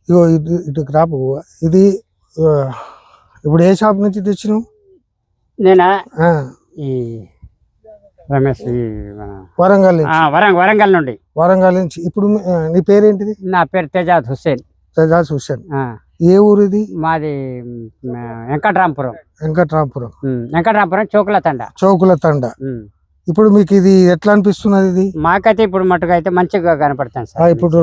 ఇగో ఇటు క్రాప్ ఇది ఇప్పుడు ఏ షాప్ నుంచి తెచ్చినావు? నేనా ఈ రమేష్ వరంగల్ వరంగల్ నుండి. వరంగల్ నుంచి. ఇప్పుడు నీ పేరేంటిది? నా పేరు తెజాద్ హుస్సేన్. తెజాద్ హుస్సేన్. ఏ ఊరు ఇది? మాది వెంకట్రాంపురం. వెంకట్రాంపురం. వెంకట్రాంపురం చౌకుల తండ. ఇప్పుడు మీకు ఇది ఎట్లా అనిపిస్తున్నది? ఇది మాకైతే ఇప్పుడు మట్టుకు అయితే మంచిగా కనపడుతుంది సార్. ఇప్పుడు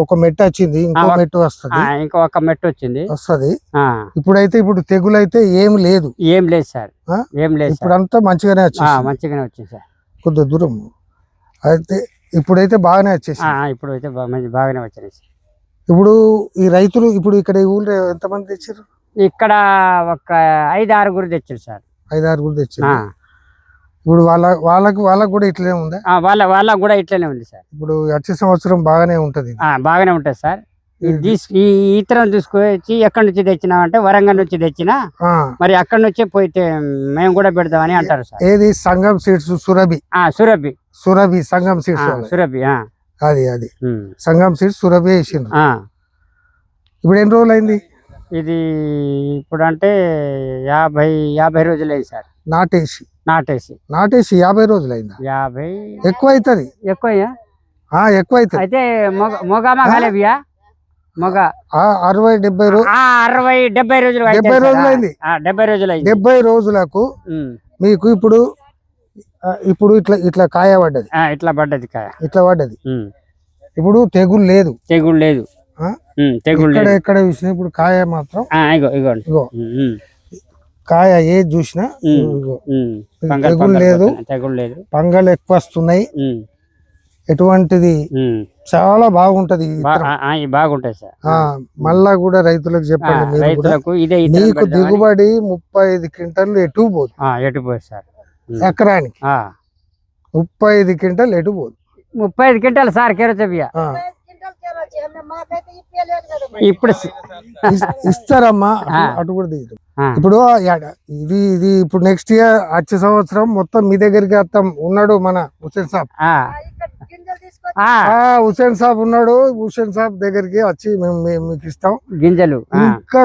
ఒక మెట్టు వచ్చింది, ఇంకో మెట్టు వస్తుంది, ఇంకొక మెట్టు వస్తుంది. ఇప్పుడైతే ఇప్పుడు తెగులు అయితే ఏం లేదు సార్. ఏం లేదు ఇప్పుడు అంతా మంచిగానే వచ్చింది సార్. కొద్ది దూరం అయితే ఇప్పుడైతే బాగానే వచ్చేసి. ఇప్పుడు అయితే బాగానే వచ్చినాయి. ఇప్పుడు ఈ రైతులు ఇప్పుడు ఇక్కడ ఈ ఊళ్ళో ఎంతమంది తెచ్చారు? ఇక్కడ ఒక 5-6 తెచ్చారు సార్. 5-6 తెచ్చారు. ఇప్పుడు వాళ్ళకు కూడా ఇట్లనే ఉందా? వాళ్ళకు కూడా ఇట్లనే ఉంది సార్. ఇప్పుడు వచ్చే సంవత్సరం బాగానే ఉంటది. బాగానే ఉంటది సార్. ఈ ఇతరం తీసుకొచ్చి ఎక్కడి నుంచి తెచ్చినా అంటే వరంగల్ నుంచి తెచ్చినా మరి అక్కడి నుంచే పోయితే మేము కూడా పెడతామని అంటారు సార్. ఏది? సంగం సీడ్స్ సురభి. సురభి సంగం సీడ్స్. సురభి అది సంగం సీడ్స్ సురభి వేసింది. ఇప్పుడు ఎన్ని రోజులు అయింది ఇది? ఇప్పుడు అంటే 50 రోజులు అయింది సార్. నాటేసి 50 రోజులు అయిందా? 50 ఎక్కువ అవుతుంది. ఎక్కువ అవుతుంది. అయితే మొగలేవియా మొగ 60-70 రోజులు. 60-70 రోజులు 70 రోజులు అయింది. 70 రోజులు 70 రోజులకు మీకు ఇప్పుడు ఇట్లా కాయ పడ్డది. ఇట్లా పడ్డది కాయ. ఇప్పుడు తెగులు లేదు. ఎక్కడ చూసినా ఇప్పుడు కాయ మాత్రం ఇగో కాయ ఏది చూసినా తెగులు లేదు. పంగలు ఎక్కువ వస్తున్నాయి. ఎటువంటిది చాలా బాగుంటది. బాగుంటది సార్. మళ్ళా కూడా రైతులకు చెప్పండి, మీకు దిగుబడి 35 క్వింటాలు ఎటు పోదు సార్. ఎకరానికి 35 క్వింటాలు ఎటు పోదు. 35 క్వింటాలు సార్. కేరచబియా ఇప్పుడు ఇస్తారమ్మా, అటు కూడా దిగుతాం. ఇప్పుడు ఇది ఇప్పుడు నెక్స్ట్ ఇయర్ వచ్చే సంవత్సరం మొత్తం మీ దగ్గరికి వస్తాం. ఉన్నాడు మన హుస్సేన్ సాబ్. హుస్సేన్ సాబ్ ఉన్నాడు. హుస్సేన్ సాబ్ దగ్గరికి వచ్చి మేము మీకు ఇస్తాం గింజలు. ఇంకా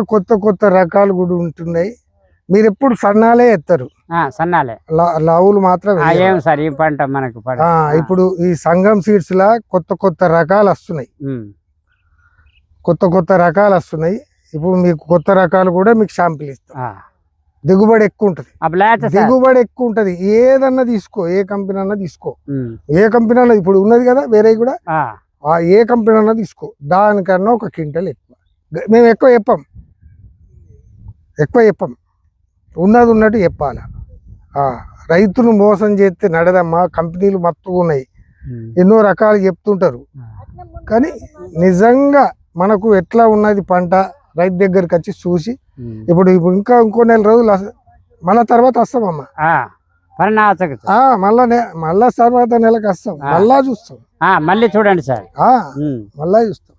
కొత్త రకాలు కూడా ఉంటున్నాయి. మీరు ఎప్పుడు సన్నాలే ఎత్తారు? లావులు మాత్రం సార్. ఈ పంట మనకు ఇప్పుడు ఈ సంగం సీడ్స్ లా కొత్త రకాలు వస్తున్నాయి. కొత్త రకాలు వస్తున్నాయి. ఇప్పుడు మీకు కొత్త రకాలు కూడా మీకు షాంపిల్ ఇస్తాం. దిగుబడి ఎక్కువ ఉంటది. ఏదన్నా తీసుకో, ఏ కంపెనీ అన్నా తీసుకో. ఏ కంపెనీ అన్నా ఇప్పుడు ఉన్నది కదా వేరే కూడా, ఏ కంపెనీ అన్నా తీసుకో. దానికన్నా 1 క్వింటల్ ఎక్కువ. మేము ఎక్కువ చెప్పం. ఉన్నట్టు చెప్పాలి. రైతును మోసం చేస్తే నడదమ్మా. కంపెనీలు మత్తుగా ఉన్నాయి, ఎన్నో రకాలు చెప్తుంటారు. కానీ నిజంగా మనకు ఎట్లా ఉన్నది పంట రైతు దగ్గరికి వచ్చి చూసి ఇప్పుడు ఇంకో నెల రోజులు మళ్ళా తర్వాత వస్తామమ్మా. మళ్ళా తర్వాత నెలకు వస్తాం. మళ్ళా చూస్తాం. మళ్ళీ చూడండి సార్. మళ్ళా చూస్తాం.